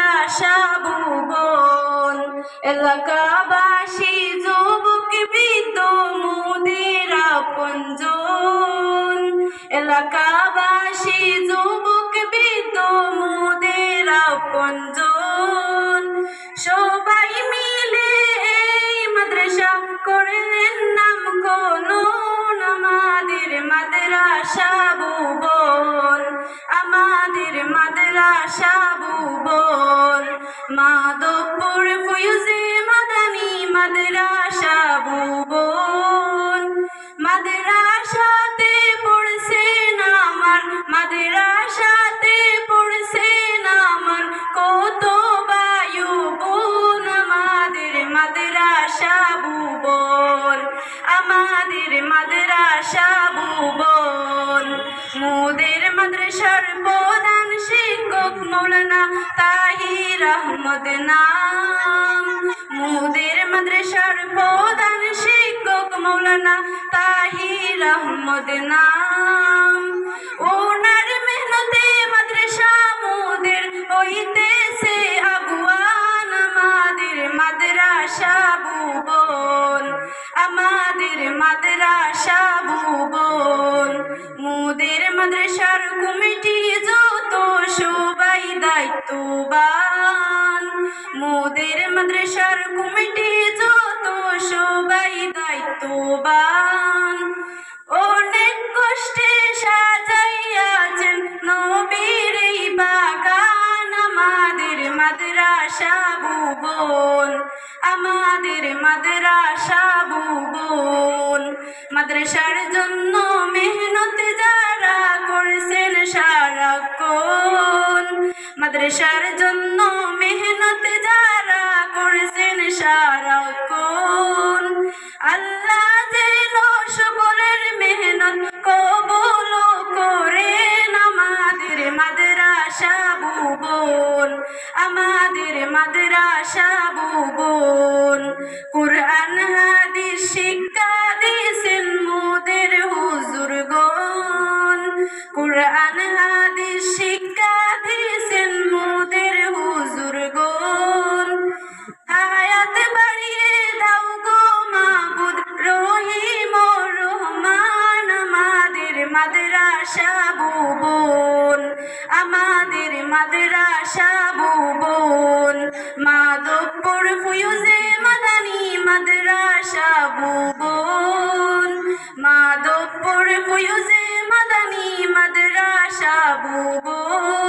মাদ্রাসা ভুবন। এলাকাবাসী যুবক বৃদ্ধ মোদের আপনজন। এলাকাবাসী যুবক বৃদ্ধ মোদের আপনজন। সবাই মিলে এই মাদ্রাসা করলেন নামকরণ। আমাদের মাদ্রাসা ভুবন, আমাদের মাদ্রাসা ভুবন। মাধবপুর ফয়জে মাদানী মাদ্রাসা ভুবন। মাদ্রাসাতে পড়ছেন আমার, মাদ্রাসাতে পড়ছেন আমার কত বায়ু বোন। আমাদের মাদ্রাসা ভুবন, আমাদের মাদ্রাসা ভুবন। মোদের মাদ্রাসার প্রধান শিক্ষক মৌলানা তাহির আহমদ নাম। মোদের মাদ্রাসার প্রধান শিক্ষক মৌলানা তাহির আহমদ নাম। ওনার মেহনতে মাদ্রাসা মোদের হইতেছে আগুয়ান। আমাদের মাদ্রাসা ভুবন, আমাদের মাদ্রাসা ভুবন। মোদের মাদ্রাসার কমিটি যত সবাই দায়িত্ববান। মোদের মাদ্রাসার কমিটি যত সবাই দায়িত্ববান। অনেক কষ্টে সাজাইয়াছেন নবীর এই বাগান। আমাদের মাদ্রাসা ভুবন, আমাদের মাদ্রাসা ভুবন। মাদ্রাসার জন্য মেহনত যারা করছেন সারাক্ষণ। মাদ্রাসার জন্য মেহনত যারা করছেন সারাক্ষণ। আল্লাহ যেন সকলের মেহনত কবুল করেন। আমাদের মাদ্রাসা ভুবন, আমাদের মাদ্রাসা ভুবন। কুরআন হাদিস শিক্ষা দিয়েছেন মোদের হুজুরগণ। কুরআন হাদিস শিক্ষা দিয়েছেন মোদের হুজুরগণ। হায়াত বাড়িয়ে দাও গো মাবুদ রহিম ও রহমান। আমাদের মাদ্রাসা ভুবন, আমাদের মাদ্রাসা ভুবন। মাধবপুর ফয়জে মাদানী মাদ্রাসা ভুবন। মাধবপুর ফয়জে মাদানী মাদ্রাসা ভুবন।